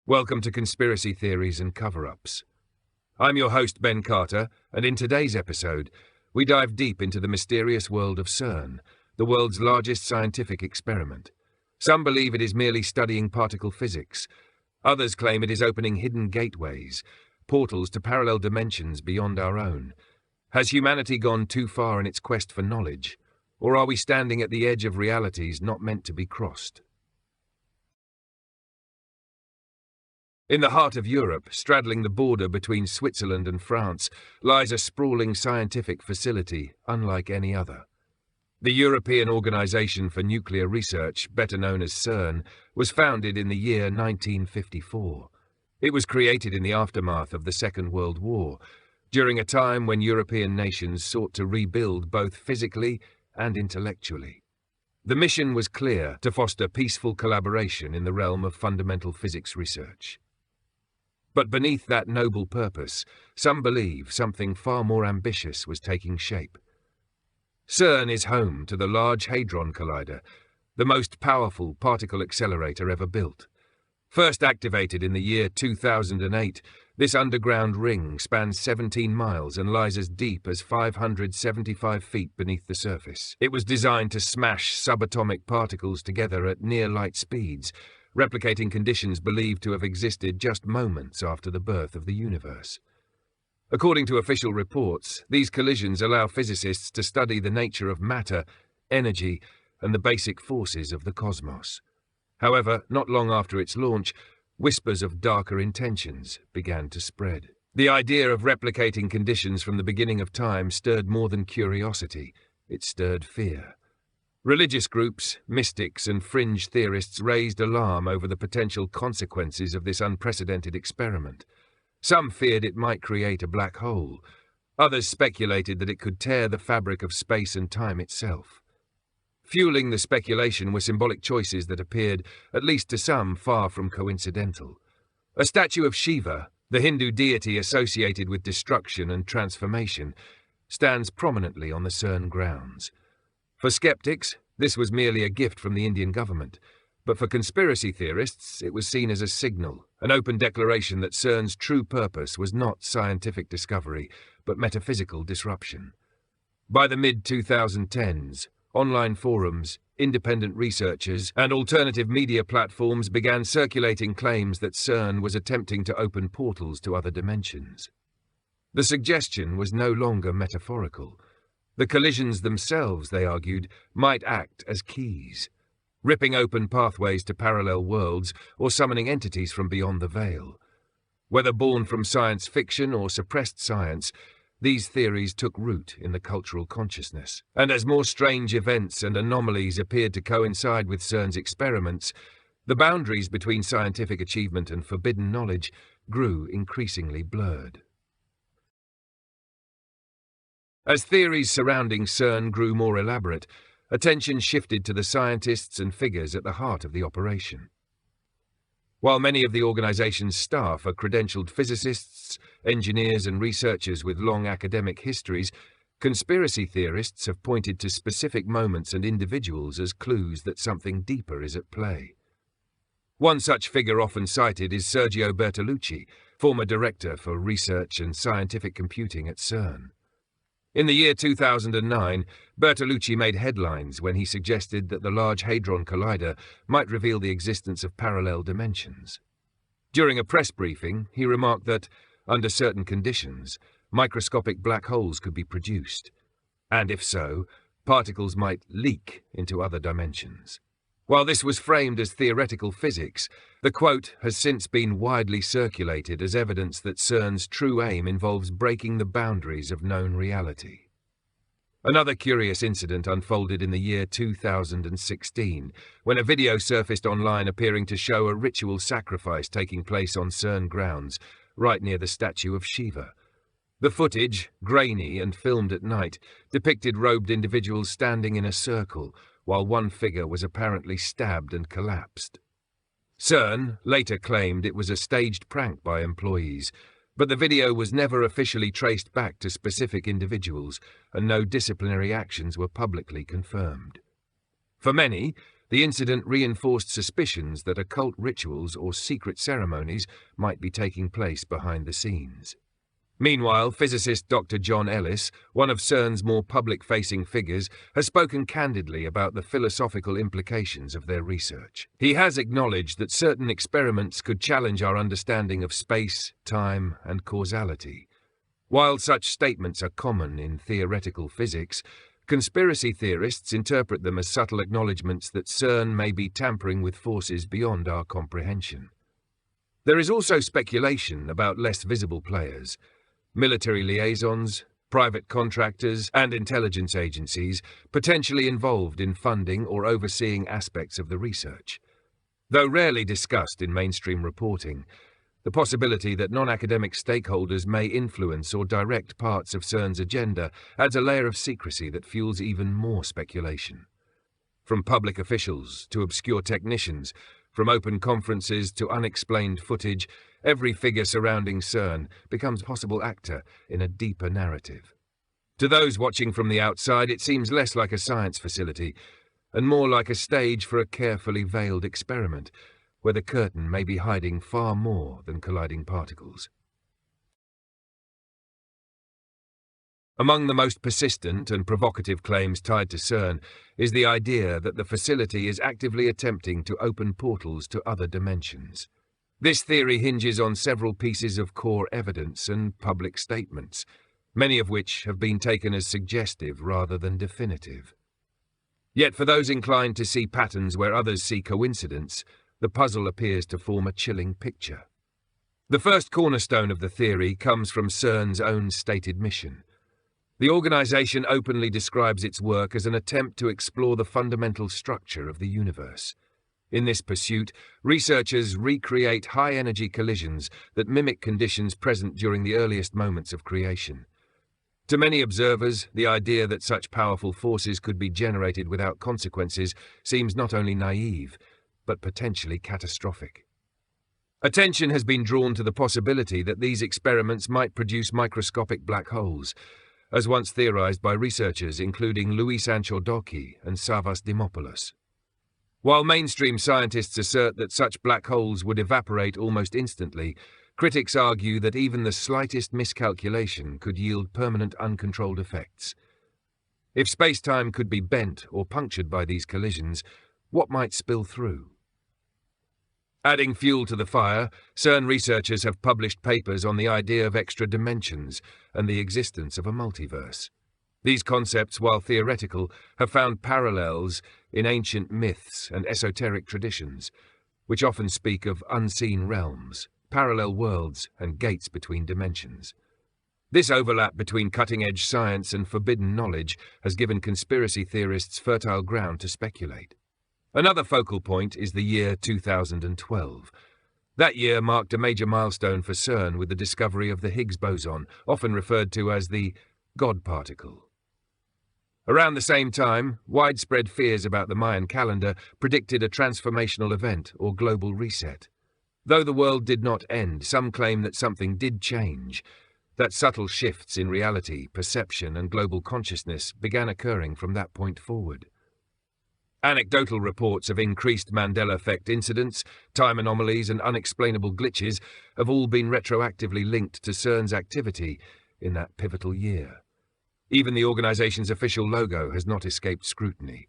Welcome to Conspiracy Theories and Cover-Ups. I'm your host, Ben Carter, and in today's episode, we dive deep into the mysterious world of CERN, the world's largest scientific experiment. Some believe it is merely studying particle physics. Others claim it is opening hidden gateways, portals to parallel dimensions beyond our own. Has humanity gone too far in its quest for knowledge, or are we standing at the edge of realities not meant to be crossed? In the heart of Europe, straddling the border between Switzerland and France, lies a sprawling scientific facility unlike any other. The European Organization for Nuclear Research, better known as CERN, was founded in the year 1954. It was created in the aftermath of the Second World War, during a time when European nations sought to rebuild both physically and intellectually. The mission was clear: to foster peaceful collaboration in the realm of fundamental physics research. But beneath that noble purpose, some believe something far more ambitious was taking shape. CERN is home to the Large Hadron Collider, the most powerful particle accelerator ever built. First activated in the year 2008, this underground ring spans 17 miles and lies as deep as 575 feet beneath the surface. It was designed to smash subatomic particles together at near-light speeds, replicating conditions believed to have existed just moments after the birth of the universe. According to official reports, these collisions allow physicists to study the nature of matter, energy, and the basic forces of the cosmos. However, not long after its launch, whispers of darker intentions began to spread. The idea of replicating conditions from the beginning of time stirred more than curiosity, it stirred fear. Religious groups, mystics, and fringe theorists raised alarm over the potential consequences of this unprecedented experiment. Some feared it might create a black hole. Others speculated that it could tear the fabric of space and time itself. Fueling the speculation were symbolic choices that appeared, at least to some, far from coincidental. A statue of Shiva, the Hindu deity associated with destruction and transformation, stands prominently on the CERN grounds. For skeptics, this was merely a gift from the Indian government, but for conspiracy theorists, it was seen as a signal, an open declaration that CERN's true purpose was not scientific discovery, but metaphysical disruption. By the mid-2010s, online forums, independent researchers, and alternative media platforms began circulating claims that CERN was attempting to open portals to other dimensions. The suggestion was no longer metaphorical. The collisions themselves, they argued, might act as keys, ripping open pathways to parallel worlds or summoning entities from beyond the veil. Whether born from science fiction or suppressed science, these theories took root in the cultural consciousness. And as more strange events and anomalies appeared to coincide with CERN's experiments, the boundaries between scientific achievement and forbidden knowledge grew increasingly blurred. As theories surrounding CERN grew more elaborate, attention shifted to the scientists and figures at the heart of the operation. While many of the organization's staff are credentialed physicists, engineers, and researchers with long academic histories, conspiracy theorists have pointed to specific moments and individuals as clues that something deeper is at play. One such figure often cited is Sergio Bertolucci, former director for research and scientific computing at CERN. In the year 2009, Bertolucci made headlines when he suggested that the Large Hadron Collider might reveal the existence of parallel dimensions. During a press briefing, he remarked that, under certain conditions, microscopic black holes could be produced, and if so, particles might leak into other dimensions. While this was framed as theoretical physics, the quote has since been widely circulated as evidence that CERN's true aim involves breaking the boundaries of known reality. Another curious incident unfolded in the year 2016, when a video surfaced online appearing to show a ritual sacrifice taking place on CERN grounds, right near the statue of Shiva. The footage, grainy and filmed at night, depicted robed individuals standing in a circle, while one figure was apparently stabbed and collapsed. CERN later claimed it was a staged prank by employees, but the video was never officially traced back to specific individuals, and no disciplinary actions were publicly confirmed. For many, the incident reinforced suspicions that occult rituals or secret ceremonies might be taking place behind the scenes. Meanwhile, physicist Dr. John Ellis, one of CERN's more public-facing figures, has spoken candidly about the philosophical implications of their research. He has acknowledged that certain experiments could challenge our understanding of space, time, and causality. While such statements are common in theoretical physics, conspiracy theorists interpret them as subtle acknowledgements that CERN may be tampering with forces beyond our comprehension. There is also speculation about less visible players. Military liaisons, private contractors, and intelligence agencies potentially involved in funding or overseeing aspects of the research. Though rarely discussed in mainstream reporting, the possibility that non-academic stakeholders may influence or direct parts of CERN's agenda adds a layer of secrecy that fuels even more speculation. From public officials to obscure technicians, from open conferences to unexplained footage, every figure surrounding CERN becomes a possible actor in a deeper narrative. To those watching from the outside, it seems less like a science facility and more like a stage for a carefully veiled experiment, where the curtain may be hiding far more than colliding particles. Among the most persistent and provocative claims tied to CERN is the idea that the facility is actively attempting to open portals to other dimensions. This theory hinges on several pieces of core evidence and public statements, many of which have been taken as suggestive rather than definitive. Yet for those inclined to see patterns where others see coincidence, the puzzle appears to form a chilling picture. The first cornerstone of the theory comes from CERN's own stated mission. The organization openly describes its work as an attempt to explore the fundamental structure of the universe. In this pursuit, researchers recreate high-energy collisions that mimic conditions present during the earliest moments of creation. To many observers, the idea that such powerful forces could be generated without consequences seems not only naive, but potentially catastrophic. Attention has been drawn to the possibility that these experiments might produce microscopic black holes, as once theorized by researchers including Luis Anchodocki and Savas Dimopoulos. While mainstream scientists assert that such black holes would evaporate almost instantly, critics argue that even the slightest miscalculation could yield permanent uncontrolled effects. If space-time could be bent or punctured by these collisions, what might spill through? Adding fuel to the fire, CERN researchers have published papers on the idea of extra dimensions and the existence of a multiverse. These concepts, while theoretical, have found parallels in ancient myths and esoteric traditions, which often speak of unseen realms, parallel worlds, and gates between dimensions. This overlap between cutting-edge science and forbidden knowledge has given conspiracy theorists fertile ground to speculate. Another focal point is the year 2012. That year marked a major milestone for CERN with the discovery of the Higgs boson, often referred to as the God particle. Around the same time, widespread fears about the Mayan calendar predicted a transformational event or global reset. Though the world did not end, some claim that something did change, that subtle shifts in reality, perception, and global consciousness began occurring from that point forward. Anecdotal reports of increased Mandela effect incidents, time anomalies, and unexplainable glitches have all been retroactively linked to CERN's activity in that pivotal year. Even the organization's official logo has not escaped scrutiny.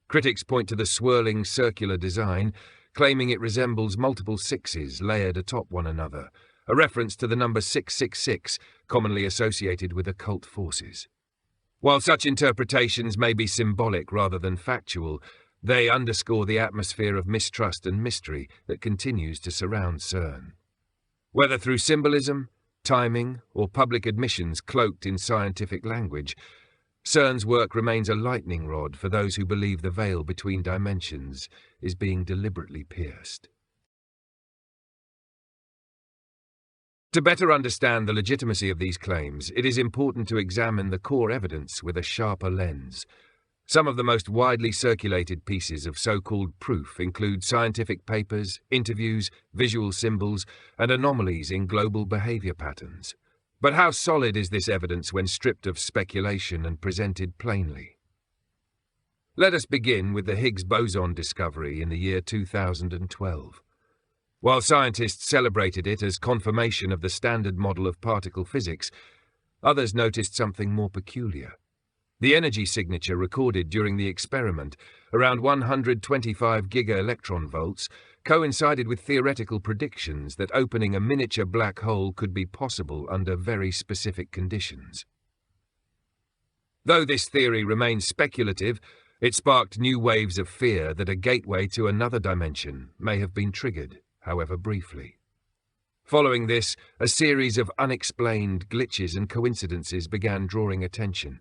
Critics point to the swirling circular design, claiming it resembles multiple sixes layered atop one another, a reference to the number 666 commonly associated with occult forces. While such interpretations may be symbolic rather than factual, they underscore the atmosphere of mistrust and mystery that continues to surround CERN. Whether through symbolism, timing, or public admissions cloaked in scientific language, CERN's work remains a lightning rod for those who believe the veil between dimensions is being deliberately pierced. To better understand the legitimacy of these claims, it is important to examine the core evidence with a sharper lens. Some of the most widely circulated pieces of so-called proof include scientific papers, interviews, visual symbols, and anomalies in global behavior patterns. But how solid is this evidence when stripped of speculation and presented plainly? Let us begin with the Higgs boson discovery in the year 2012. While scientists celebrated it as confirmation of the standard model of particle physics, others noticed something more peculiar. The energy signature recorded during the experiment, around 125 giga-electron volts, coincided with theoretical predictions that opening a miniature black hole could be possible under very specific conditions. Though this theory remains speculative, it sparked new waves of fear that a gateway to another dimension may have been triggered, however briefly. Following this, a series of unexplained glitches and coincidences began drawing attention.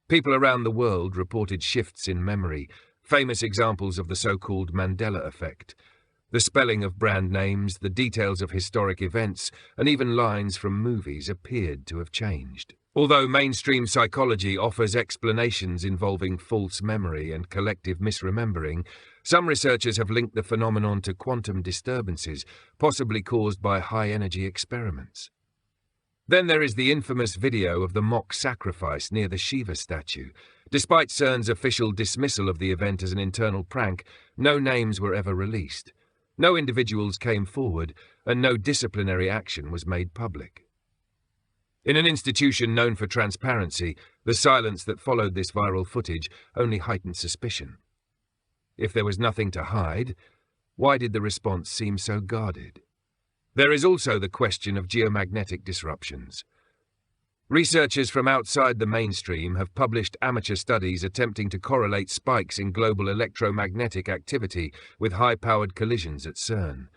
People around the world reported shifts in memory, famous examples of the so-called Mandela effect. The spelling of brand names, the details of historic events, and even lines from movies appeared to have changed. Although mainstream psychology offers explanations involving false memory and collective misremembering, some researchers have linked the phenomenon to quantum disturbances, possibly caused by high-energy experiments. Then there is the infamous video of the mock sacrifice near the Shiva statue. Despite CERN's official dismissal of the event as an internal prank, no names were ever released. No individuals came forward, and no disciplinary action was made public. In an institution known for transparency, the silence that followed this viral footage only heightened suspicion. If there was nothing to hide, why did the response seem so guarded? There is also the question of geomagnetic disruptions. Researchers from outside the mainstream have published amateur studies attempting to correlate spikes in global electromagnetic activity with high-powered collisions at CERN.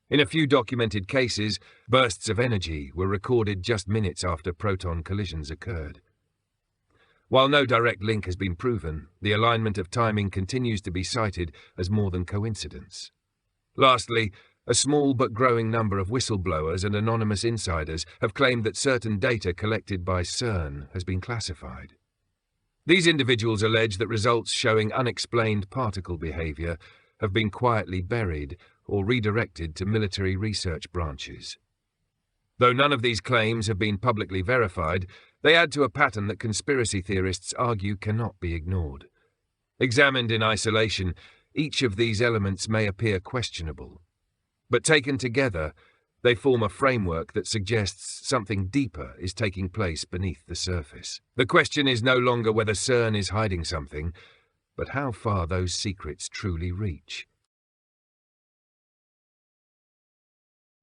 In a few documented cases, bursts of energy were recorded just minutes after proton collisions occurred. While no direct link has been proven, the alignment of timing continues to be cited as more than coincidence. Lastly, a small but growing number of whistleblowers and anonymous insiders have claimed that certain data collected by CERN has been classified. These individuals allege that results showing unexplained particle behavior have been quietly buried or redirected to military research branches. Though none of these claims have been publicly verified, they add to a pattern that conspiracy theorists argue cannot be ignored. Examined in isolation, each of these elements may appear questionable. But taken together, they form a framework that suggests something deeper is taking place beneath the surface. The question is no longer whether CERN is hiding something, but how far those secrets truly reach.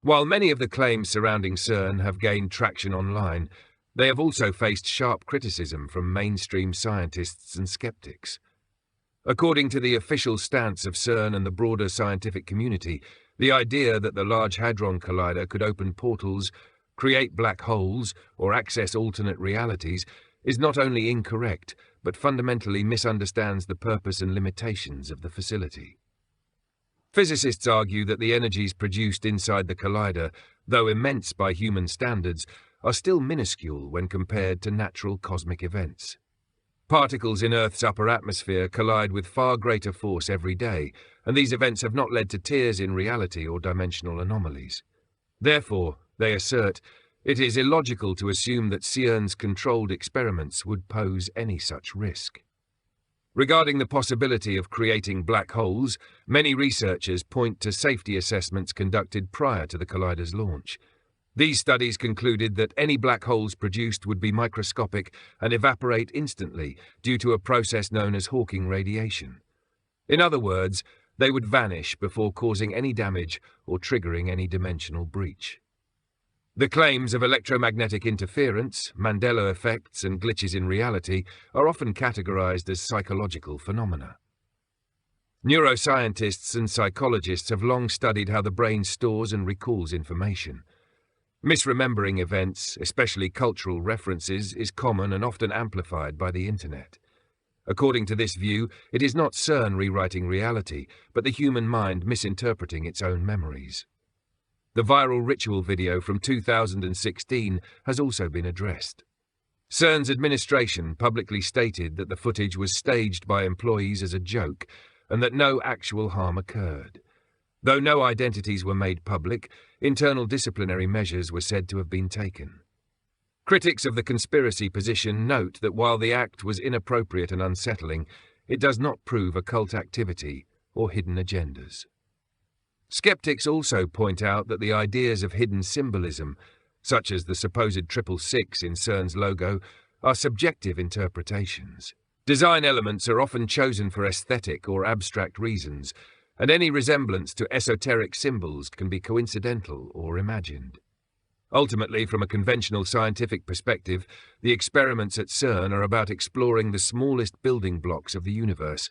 While many of the claims surrounding CERN have gained traction online, they have also faced sharp criticism from mainstream scientists and skeptics. According to the official stance of CERN and the broader scientific community, the idea that the Large Hadron Collider could open portals, create black holes, or access alternate realities is not only incorrect, but fundamentally misunderstands the purpose and limitations of the facility. Physicists argue that the energies produced inside the collider, though immense by human standards, are still minuscule when compared to natural cosmic events. Particles in Earth's upper atmosphere collide with far greater force every day, and these events have not led to tears in reality or dimensional anomalies. Therefore, they assert, it is illogical to assume that CERN's controlled experiments would pose any such risk. Regarding the possibility of creating black holes, many researchers point to safety assessments conducted prior to the collider's launch. These studies concluded that any black holes produced would be microscopic and evaporate instantly due to a process known as Hawking radiation. In other words, they would vanish before causing any damage or triggering any dimensional breach. The claims of electromagnetic interference, Mandela effects, and glitches in reality are often categorized as psychological phenomena. Neuroscientists and psychologists have long studied how the brain stores and recalls information. Misremembering events, especially cultural references, is common and often amplified by the internet. According to this view, it is not CERN rewriting reality, but the human mind misinterpreting its own memories. The viral ritual video from 2016 has also been addressed. CERN's administration publicly stated that the footage was staged by employees as a joke and that no actual harm occurred. Though no identities were made public, internal disciplinary measures were said to have been taken. Critics of the conspiracy position note that while the act was inappropriate and unsettling, it does not prove occult activity or hidden agendas. Skeptics also point out that the ideas of hidden symbolism, such as the supposed 666 in CERN's logo, are subjective interpretations. Design elements are often chosen for aesthetic or abstract reasons, and any resemblance to esoteric symbols can be coincidental or imagined. Ultimately, from a conventional scientific perspective, the experiments at CERN are about exploring the smallest building blocks of the universe,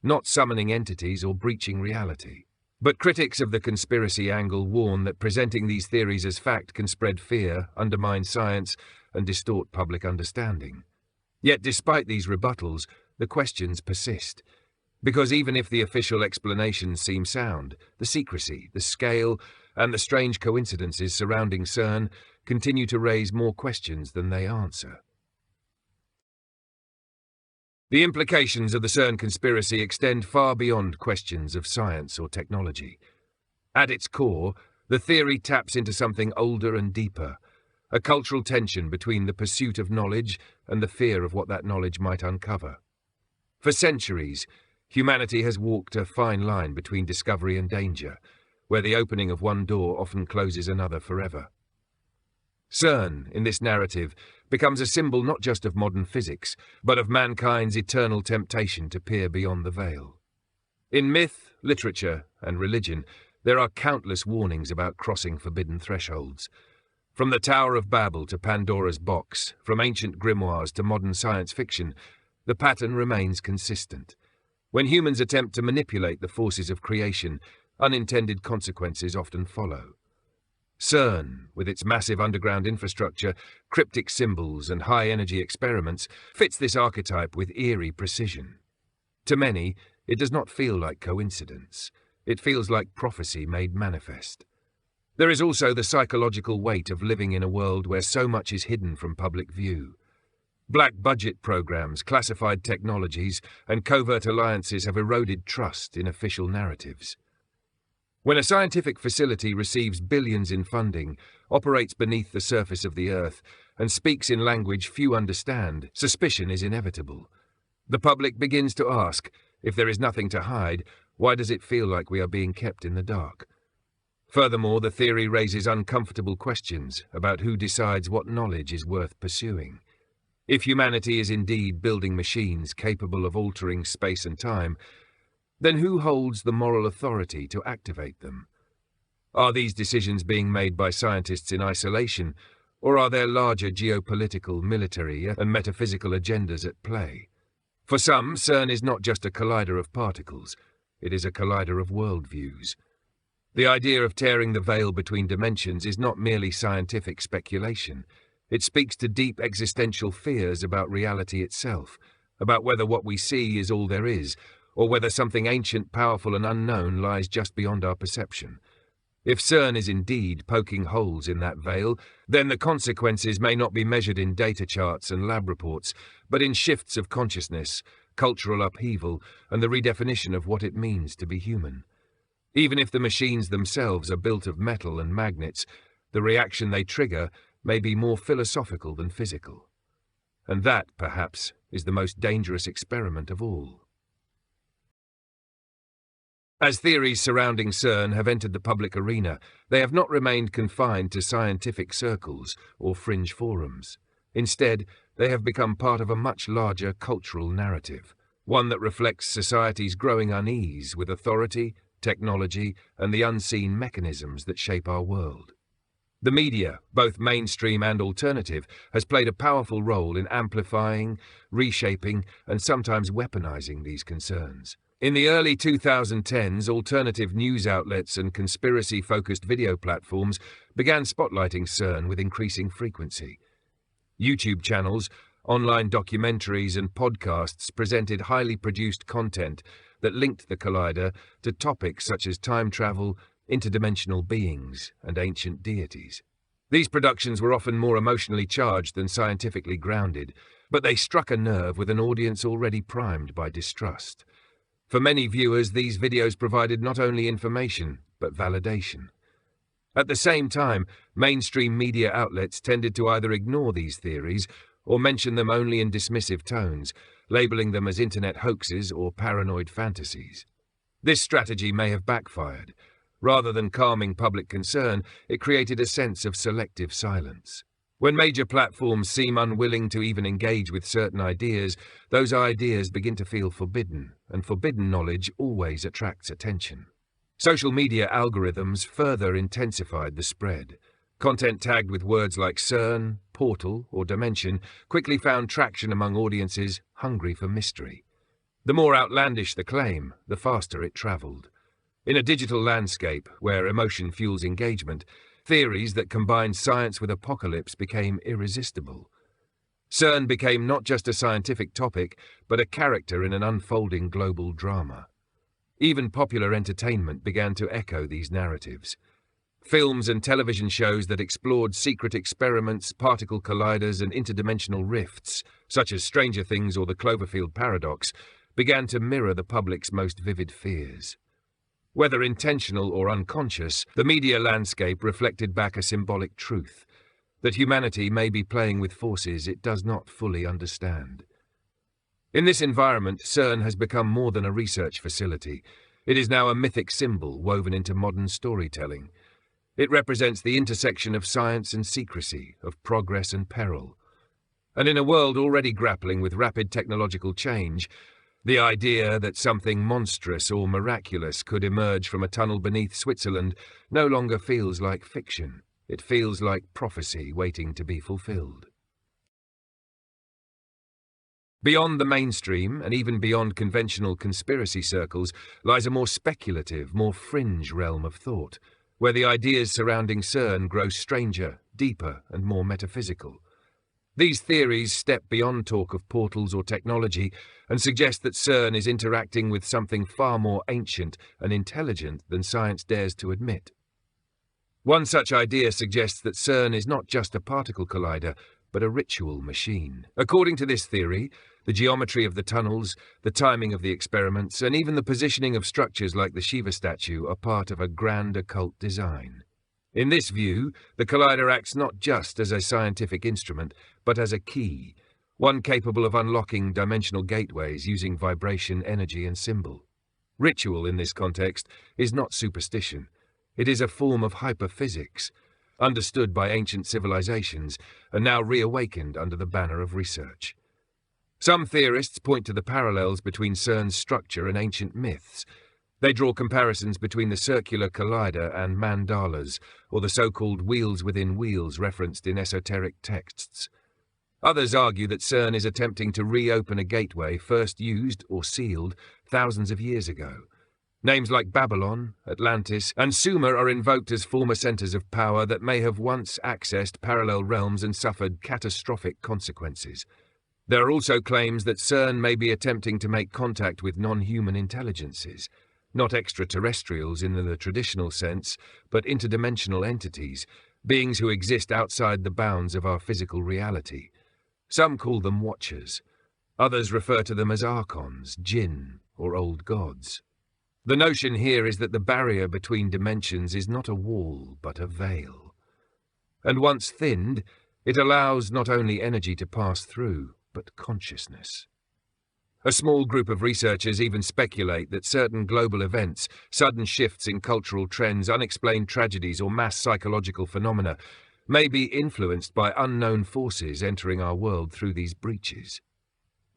not summoning entities or breaching reality. But critics of the conspiracy angle warn that presenting these theories as fact can spread fear, undermine science, and distort public understanding. Yet despite these rebuttals, the questions persist. Because even if the official explanations seem sound, the secrecy, the scale, and the strange coincidences surrounding CERN continue to raise more questions than they answer. The implications of the CERN conspiracy extend far beyond questions of science or technology. At its core, the theory taps into something older and deeper, a cultural tension between the pursuit of knowledge and the fear of what that knowledge might uncover. For centuries, humanity has walked a fine line between discovery and danger, where the opening of one door often closes another forever. CERN, in this narrative, becomes a symbol not just of modern physics, but of mankind's eternal temptation to peer beyond the veil. In myth, literature, and religion, there are countless warnings about crossing forbidden thresholds. From the Tower of Babel to Pandora's box, from ancient grimoires to modern science fiction, the pattern remains consistent. When humans attempt to manipulate the forces of creation, unintended consequences often follow. CERN, with its massive underground infrastructure, cryptic symbols, and high-energy experiments, fits this archetype with eerie precision. To many, it does not feel like coincidence. It feels like prophecy made manifest. There is also the psychological weight of living in a world where so much is hidden from public view. Black-budget programs, classified technologies, and covert alliances have eroded trust in official narratives. When a scientific facility receives billions in funding, operates beneath the surface of the Earth, and speaks in language few understand, suspicion is inevitable. The public begins to ask, if there is nothing to hide, why does it feel like we are being kept in the dark? Furthermore, the theory raises uncomfortable questions about who decides what knowledge is worth pursuing. If humanity is indeed building machines capable of altering space and time, then who holds the moral authority to activate them? Are these decisions being made by scientists in isolation, or are there larger geopolitical, military, and metaphysical agendas at play? For some, CERN is not just a collider of particles, it is a collider of worldviews. The idea of tearing the veil between dimensions is not merely scientific speculation. It speaks to deep existential fears about reality itself, about whether what we see is all there is, or whether something ancient, powerful, and unknown lies just beyond our perception. If CERN is indeed poking holes in that veil, then the consequences may not be measured in data charts and lab reports, but in shifts of consciousness, cultural upheaval, and the redefinition of what it means to be human. Even if the machines themselves are built of metal and magnets, the reaction they trigger may be more philosophical than physical. And that, perhaps, is the most dangerous experiment of all. As theories surrounding CERN have entered the public arena, they have not remained confined to scientific circles or fringe forums. Instead, they have become part of a much larger cultural narrative, one that reflects society's growing unease with authority, technology, and the unseen mechanisms that shape our world. The media, both mainstream and alternative, has played a powerful role in amplifying, reshaping, and sometimes weaponizing these concerns. In the early 2010s, alternative news outlets and conspiracy-focused video platforms began spotlighting CERN with increasing frequency. YouTube channels, online documentaries, and podcasts presented highly produced content that linked the collider to topics such as time travel, interdimensional beings, and ancient deities. These productions were often more emotionally charged than scientifically grounded, but they struck a nerve with an audience already primed by distrust. For many viewers, these videos provided not only information, but validation. At the same time, mainstream media outlets tended to either ignore these theories or mention them only in dismissive tones, labeling them as internet hoaxes or paranoid fantasies. This strategy may have backfired. Rather than calming public concern, it created a sense of selective silence. When major platforms seem unwilling to even engage with certain ideas, those ideas begin to feel forbidden, and forbidden knowledge always attracts attention. Social media algorithms further intensified the spread. Content tagged with words like CERN, portal, or dimension quickly found traction among audiences hungry for mystery. The more outlandish the claim, the faster it travelled. In a digital landscape where emotion fuels engagement, theories that combined science with apocalypse became irresistible. CERN became not just a scientific topic, but a character in an unfolding global drama. Even popular entertainment began to echo these narratives. Films and television shows that explored secret experiments, particle colliders, and interdimensional rifts, such as Stranger Things or the Cloverfield Paradox, began to mirror the public's most vivid fears. Whether intentional or unconscious, the media landscape reflected back a symbolic truth, that humanity may be playing with forces it does not fully understand. In this environment, CERN has become more than a research facility. It is now a mythic symbol woven into modern storytelling. It represents the intersection of science and secrecy, of progress and peril. And in a world already grappling with rapid technological change, the idea that something monstrous or miraculous could emerge from a tunnel beneath Switzerland no longer feels like fiction. It feels like prophecy waiting to be fulfilled. Beyond the mainstream, and even beyond conventional conspiracy circles, lies a more speculative, more fringe realm of thought, where the ideas surrounding CERN grow stranger, deeper, and more metaphysical. These theories step beyond talk of portals or technology and suggest that CERN is interacting with something far more ancient and intelligent than science dares to admit. One such idea suggests that CERN is not just a particle collider, but a ritual machine. According to this theory, the geometry of the tunnels, the timing of the experiments, and even the positioning of structures like the Shiva statue are part of a grand occult design. In this view, the collider acts not just as a scientific instrument, but as a key, one capable of unlocking dimensional gateways using vibration, energy, and symbol. Ritual in this context is not superstition. It is a form of hyperphysics, understood by ancient civilizations and now reawakened under the banner of research. Some theorists point to the parallels between CERN's structure and ancient myths. They draw comparisons between the circular collider and mandalas, or the so-called wheels within wheels referenced in esoteric texts. Others argue that CERN is attempting to reopen a gateway first used or sealed thousands of years ago. Names like Babylon, Atlantis, and Sumer are invoked as former centers of power that may have once accessed parallel realms and suffered catastrophic consequences. There are also claims that CERN may be attempting to make contact with non-human intelligences, not extraterrestrials in the traditional sense, but interdimensional entities, beings who exist outside the bounds of our physical reality. Some call them watchers. Others refer to them as archons, jinn, or old gods. The notion here is that the barrier between dimensions is not a wall, but a veil. And once thinned, it allows not only energy to pass through, but consciousness. A small group of researchers even speculate that certain global events, sudden shifts in cultural trends, unexplained tragedies, or mass psychological phenomena may be influenced by unknown forces entering our world through these breaches.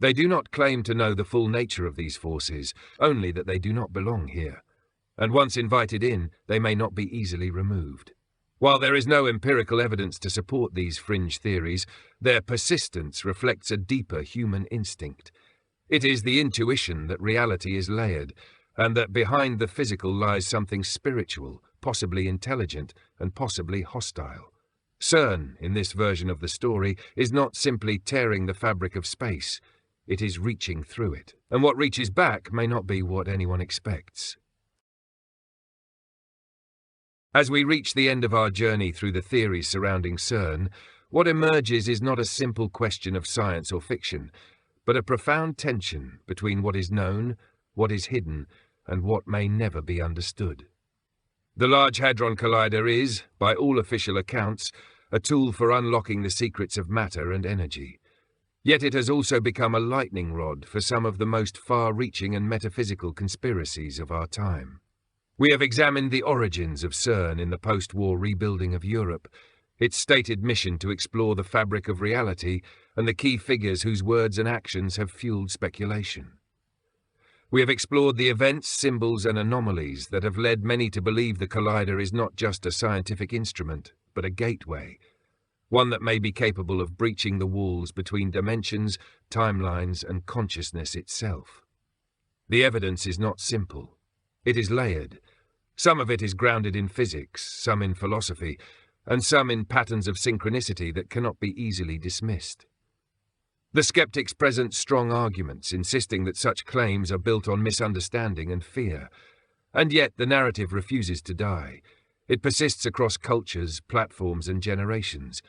They do not claim to know the full nature of these forces, only that they do not belong here, and once invited in, they may not be easily removed. While there is no empirical evidence to support these fringe theories, their persistence reflects a deeper human instinct. It is the intuition that reality is layered, and that behind the physical lies something spiritual, possibly intelligent, and possibly hostile. CERN, in this version of the story, is not simply tearing the fabric of space. It is reaching through it, and what reaches back may not be what anyone expects. As we reach the end of our journey through the theories surrounding CERN, what emerges is not a simple question of science or fiction, but a profound tension between what is known, what is hidden, and what may never be understood. The Large Hadron Collider is, by all official accounts, a tool for unlocking the secrets of matter and energy. Yet it has also become a lightning rod for some of the most far-reaching and metaphysical conspiracies of our time. We have examined the origins of CERN in the post-war rebuilding of Europe, its stated mission to explore the fabric of reality, and the key figures whose words and actions have fueled speculation. We have explored the events, symbols, and anomalies that have led many to believe the collider is not just a scientific instrument, but a gateway, one that may be capable of breaching the walls between dimensions, timelines, and consciousness itself. The evidence is not simple. It is layered. Some of it is grounded in physics, some in philosophy, and some in patterns of synchronicity that cannot be easily dismissed. The skeptics present strong arguments, insisting that such claims are built on misunderstanding and fear, and yet the narrative refuses to die. It persists across cultures, platforms, and generations.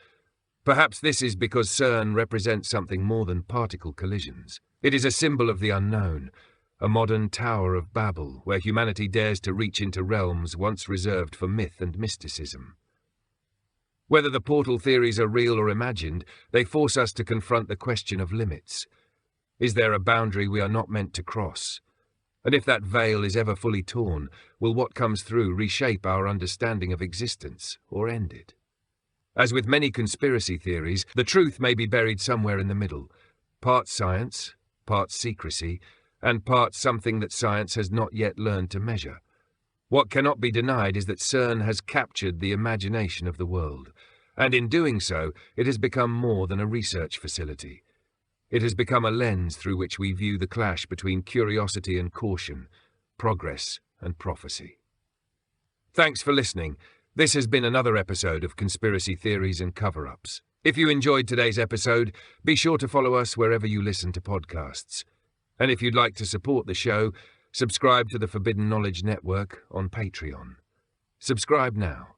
Perhaps this is because CERN represents something more than particle collisions. It is a symbol of the unknown, a modern Tower of Babel where humanity dares to reach into realms once reserved for myth and mysticism. Whether the portal theories are real or imagined, they force us to confront the question of limits. Is there a boundary we are not meant to cross? And if that veil is ever fully torn, will what comes through reshape our understanding of existence or end it? As with many conspiracy theories, the truth may be buried somewhere in the middle, part science, part secrecy, and part something that science has not yet learned to measure. What cannot be denied is that CERN has captured the imagination of the world, and in doing so, it has become more than a research facility. It has become a lens through which we view the clash between curiosity and caution, progress and prophecy. Thanks for listening. This has been another episode of Conspiracy Theories and Cover-Ups. If you enjoyed today's episode, be sure to follow us wherever you listen to podcasts. And if you'd like to support the show, subscribe to the Forbidden Knowledge Network on Patreon. Subscribe now.